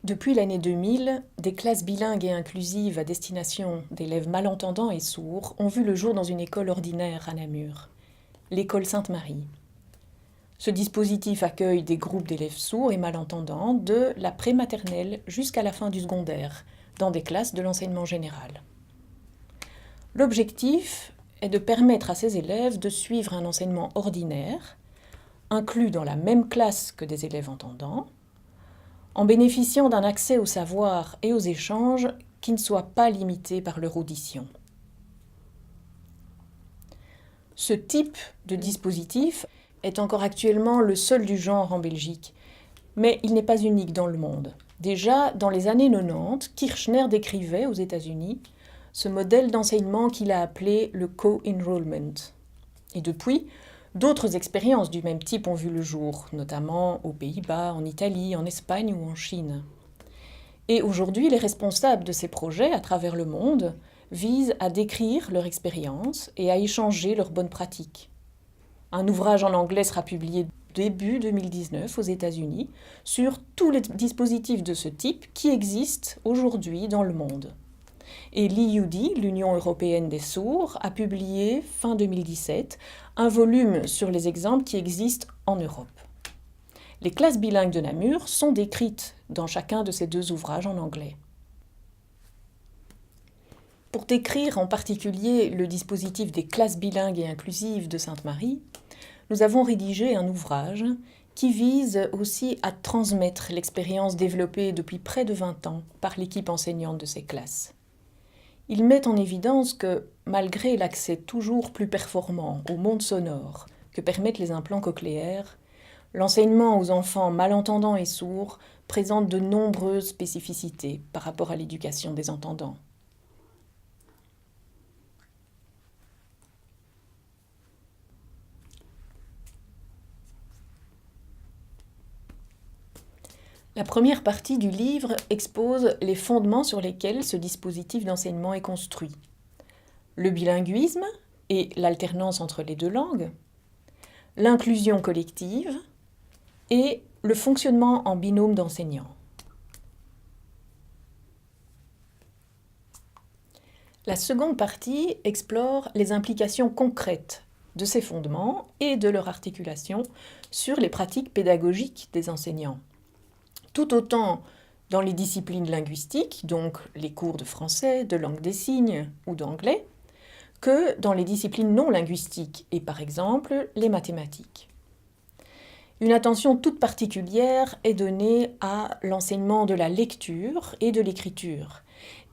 Depuis l'année 2000, des classes bilingues et inclusives à destination d'élèves malentendants et sourds ont vu le jour dans une école ordinaire à Namur, l'école Sainte-Marie. Ce dispositif accueille des groupes d'élèves sourds et malentendants de la prématernelle jusqu'à la fin du secondaire, dans des classes de l'enseignement général. L'objectif est de permettre à ces élèves de suivre un enseignement ordinaire, inclus dans la même classe que des élèves entendants, en bénéficiant d'un accès au savoir et aux échanges qui ne soit pas limité par leur audition. Ce type de dispositif est encore actuellement le seul du genre en Belgique, mais il n'est pas unique dans le monde. Déjà, dans les années 90, Kirchner décrivait aux États-Unis ce modèle d'enseignement qu'il a appelé le co-enrollment. Et depuis, d'autres expériences du même type ont vu le jour, notamment aux Pays-Bas, en Italie, en Espagne ou en Chine. Et aujourd'hui, les responsables de ces projets à travers le monde visent à décrire leur expérience et à échanger leurs bonnes pratiques. Un ouvrage en anglais sera publié début 2019 aux États-Unis sur tous les dispositifs de ce type qui existent aujourd'hui dans le monde. Et l'IUD, l'Union européenne des sourds, a publié fin 2017 un volume sur les exemples qui existent en Europe. Les classes bilingues de Namur sont décrites dans chacun de ces deux ouvrages en anglais. Pour décrire en particulier le dispositif des classes bilingues et inclusives de Sainte-Marie, nous avons rédigé un ouvrage qui vise aussi à transmettre l'expérience développée depuis près de 20 ans par l'équipe enseignante de ces classes. Il met en évidence que, malgré l'accès toujours plus performant au monde sonore que permettent les implants cochléaires, l'enseignement aux enfants malentendants et sourds présente de nombreuses spécificités par rapport à l'éducation des entendants. La première partie du livre expose les fondements sur lesquels ce dispositif d'enseignement est construit. Le bilinguisme et l'alternance entre les deux langues, l'inclusion collective et le fonctionnement en binôme d'enseignants. La seconde partie explore les implications concrètes de ces fondements et de leur articulation sur les pratiques pédagogiques des enseignants. Tout autant dans les disciplines linguistiques, donc les cours de français, de langue des signes ou d'anglais, que dans les disciplines non linguistiques et par exemple les mathématiques. Une attention toute particulière est donnée à l'enseignement de la lecture et de l'écriture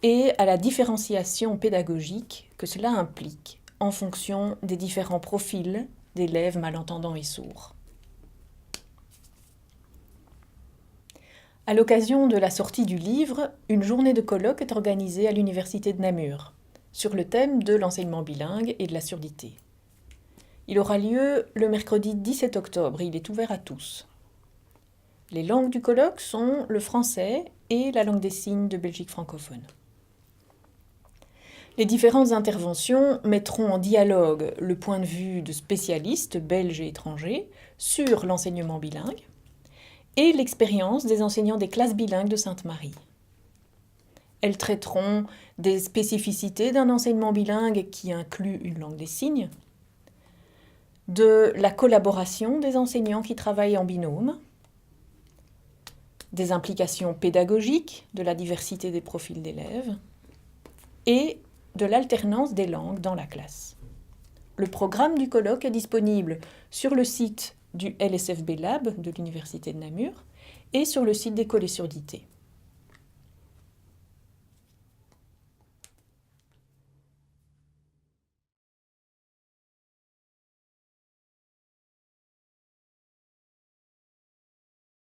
et à la différenciation pédagogique que cela implique en fonction des différents profils d'élèves malentendants et sourds. À l'occasion de la sortie du livre, une journée de colloque est organisée à l'Université de Namur, sur le thème de l'enseignement bilingue et de la surdité. Il aura lieu le mercredi 17 octobre et il est ouvert à tous. Les langues du colloque sont le français et la langue des signes de Belgique francophone. Les différentes interventions mettront en dialogue le point de vue de spécialistes belges et étrangers sur l'enseignement bilingue, et l'expérience des enseignants des classes bilingues de Sainte-Marie. Elles traiteront des spécificités d'un enseignement bilingue qui inclut une langue des signes, de la collaboration des enseignants qui travaillent en binôme, des implications pédagogiques de la diversité des profils d'élèves et de l'alternance des langues dans la classe. Le programme du colloque est disponible sur le site du LSFB Lab de l'Université de Namur et sur le site d'École et Surdité.